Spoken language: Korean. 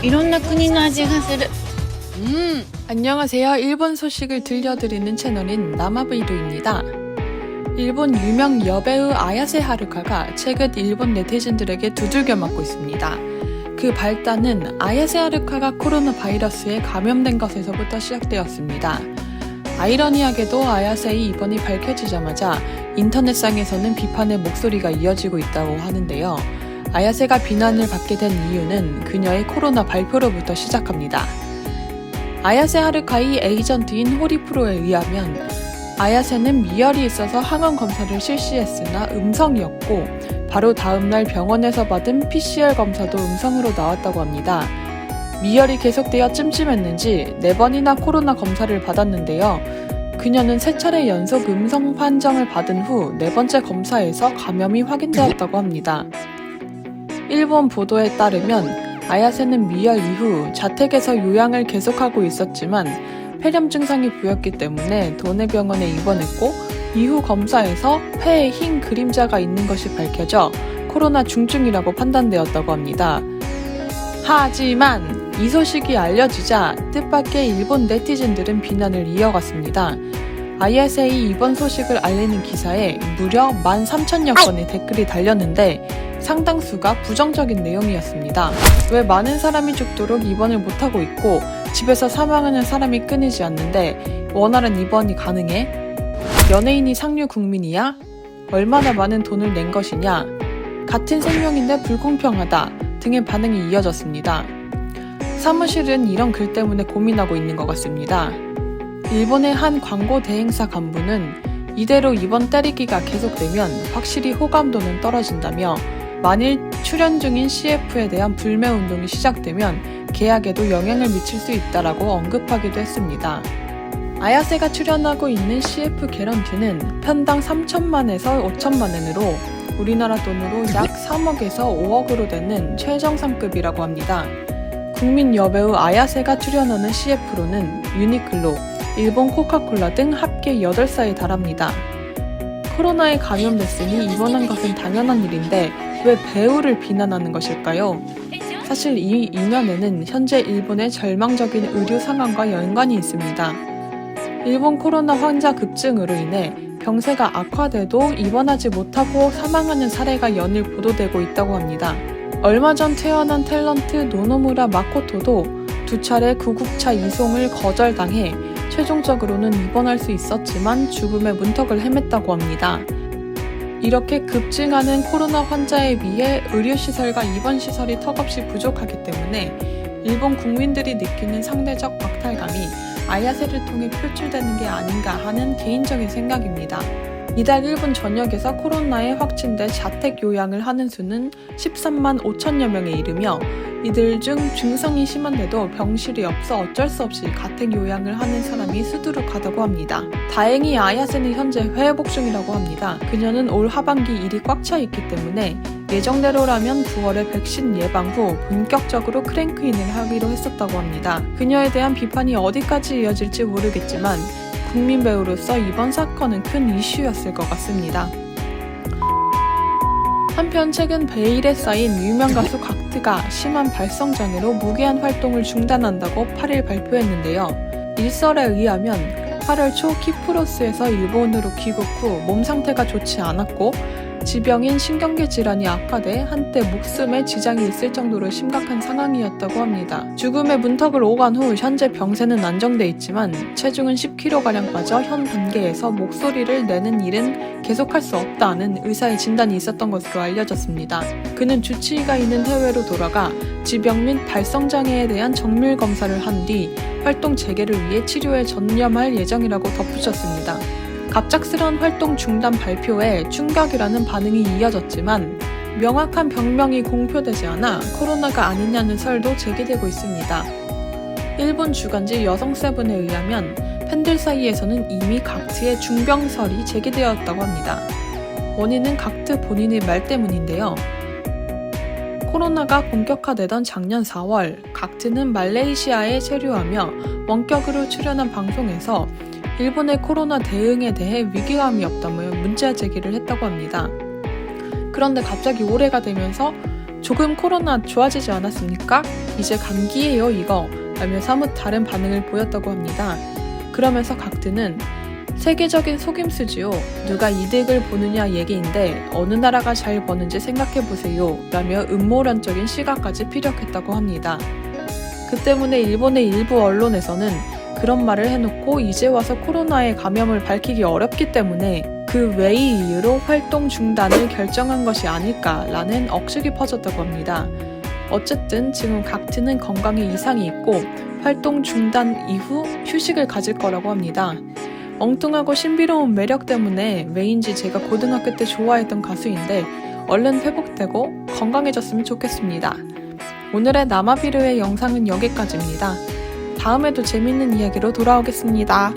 いろんな国の味がする。 안녕하세요. 일본 소식을 들려드리는 채널인 나마브이루입니다. 일본 유명 여배우 아야세 하루카가 최근 일본 네티즌들에게 두들겨 맞고 있습니다. 그 발단은 아야세 하루카가 코로나 바이러스에 감염된 것에서부터 시작되었습니다. 아이러니하게도 아야세의 입원이 밝혀지자마자 인터넷상에서는 비판의 목소리가 이어지고 있다고 하는데요. 아야세가 비난을 받게 된 이유는 그녀의 코로나 발표로부터 시작합니다. 아야세 하루카의 에이전트인 호리프로에 의하면 아야세는 미열이 있어서 항원 검사를 실시했으나 음성이었고 바로 다음날 병원에서 받은 PCR 검사도 음성으로 나왔다고 합니다. 미열이 계속되어 찜찜했는지 4번이나 코로나 검사를 받았는데요. 그녀는 3차례 연속 음성 판정을 받은 후 4번째 검사에서 감염이 확인되었다고 합니다. 일본 보도에 따르면 아야세는 미열 이후 자택에서 요양을 계속하고 있었지만 폐렴 증상이 보였기 때문에 도내병원에 입원했고 이후 검사에서 폐에 흰 그림자가 있는 것이 밝혀져 코로나 중증이라고 판단되었다고 합니다. 하지만 이 소식이 알려지자 뜻밖의 일본 네티즌들은 비난을 이어갔습니다. 아야세의 입원 소식을 알리는 기사에 무려 13,000여 건의 댓글이 달렸는데 상당수가 부정적인 내용이었습니다. 왜 많은 사람이 죽도록 입원을 못하고 있고 집에서 사망하는 사람이 끊이지 않는데 원활한 입원이 가능해? 연예인이 상류 국민이야? 얼마나 많은 돈을 낸 것이냐? 같은 생명인데 불공평하다 등의 반응이 이어졌습니다. 사무실은 이런 글 때문에 고민하고 있는 것 같습니다. 일본의 한 광고 대행사 간부는 이대로 입원 때리기가 계속되면 확실히 호감도는 떨어진다며 만일 출연 중인 CF에 대한 불매 운동이 시작되면 계약에도 영향을 미칠 수 있다라고 언급하기도 했습니다. 아야세가 출연하고 있는 CF 개런티는 편당 3천만에서 5천만 엔으로 우리나라 돈으로 약 3억에서 5억으로 되는 최정상급이라고 합니다. 국민 여배우 아야세가 출연하는 CF로는 유니클로, 일본 코카콜라 등 합계 8사에 달합니다. 코로나에 감염됐으니 입원한 것은 당연한 일인데 왜 배우를 비난하는 것일까요? 사실 이 이면에는 현재 일본의 절망적인 의료 상황과 연관이 있습니다. 일본 코로나 환자 급증으로 인해 병세가 악화돼도 입원하지 못하고 사망하는 사례가 연일 보도되고 있다고 합니다. 얼마 전 퇴원한 탤런트 노노무라 마코토도 2차례 구급차 이송을 거절당해 최종적으로는 입원할 수 있었지만 죽음의 문턱을 헤맸다고 합니다. 이렇게 급증하는 코로나 환자에 비해 의료시설과 입원시설이 턱없이 부족하기 때문에 일본 국민들이 느끼는 상대적 박탈감이 아야세를 통해 표출되는 게 아닌가 하는 개인적인 생각입니다. 이달 일본 전역에서 코로나에 확진돼 자택 요양을 하는 수는 13만 5천여 명에 이르며 이들 중 증상이 심한데도 병실이 없어 어쩔 수 없이 가택 요양을 하는 사람이 수두룩하다고 합니다. 다행히 아야세는 현재 회복 중이라고 합니다. 그녀는 올 하반기 일이 꽉 차 있기 때문에 예정대로라면 9월에 백신 예방 후 본격적으로 크랭크인을 하기로 했었다고 합니다. 그녀에 대한 비판이 어디까지 이어질지 모르겠지만 국민 배우로서 이번 사건은 큰 이슈였을 것 같습니다. 한편 최근 베일에 쌓인 유명 가수 각트가 심한 발성장애로 무기한 활동을 중단한다고 8일 발표했는데요. 일설에 의하면 8월 초 키프로스에서 일본으로 귀국 후 몸 상태가 좋지 않았고 지병인 신경계 질환이 악화돼 한때 목숨에 지장이 있을 정도로 심각한 상황이었다고 합니다. 죽음의 문턱을 오간 후 현재 병세는 안정돼 있지만 체중은 10kg가량 빠져 현 단계에서 목소리를 내는 일은 계속할 수 없다는 의사의 진단이 있었던 것으로 알려졌습니다. 그는 주치의가 있는 해외로 돌아가 지병 및 발성장애에 대한 정밀 검사를 한 뒤 활동 재개를 위해 치료에 전념할 예정이라고 덧붙였습니다. 갑작스러운 활동 중단 발표에 충격이라는 반응이 이어졌지만 명확한 병명이 공표되지 않아 코로나가 아니냐는 설도 제기되고 있습니다. 일본 주간지 여성세븐에 의하면 팬들 사이에서는 이미 각트의 중병설이 제기되었다고 합니다. 원인은 각트 본인의 말 때문인데요. 코로나가 본격화되던 작년 4월 각트는 말레이시아에 체류하며 원격으로 출연한 방송에서 일본의 코로나 대응에 대해 위기감이 없다며 문제 제기를 했다고 합니다. 그런데 갑자기 올해가 되면서 조금 코로나 좋아지지 않았습니까? 이제 감기예요 이거 라며 사뭇 다른 반응을 보였다고 합니다. 그러면서 각드는 세계적인 속임수지요. 누가 이득을 보느냐 얘기인데 어느 나라가 잘 버는지 생각해보세요 라며 음모론적인 시각까지 피력했다고 합니다. 그 때문에 일본의 일부 언론에서는 그런 말을 해놓고 이제 와서 코로나의 감염을 밝히기 어렵기 때문에 그 외의 이유로 활동 중단을 결정한 것이 아닐까라는 억측이 퍼졌다고 합니다. 어쨌든 지금 각트는 건강에 이상이 있고 활동 중단 이후 휴식을 가질 거라고 합니다. 엉뚱하고 신비로운 매력 때문에 왜인지 제가 고등학교 때 좋아했던 가수인데 얼른 회복되고 건강해졌으면 좋겠습니다. 오늘의 나마비르의 영상은 여기까지입니다. 다음에도 재밌는 이야기로 돌아오겠습니다.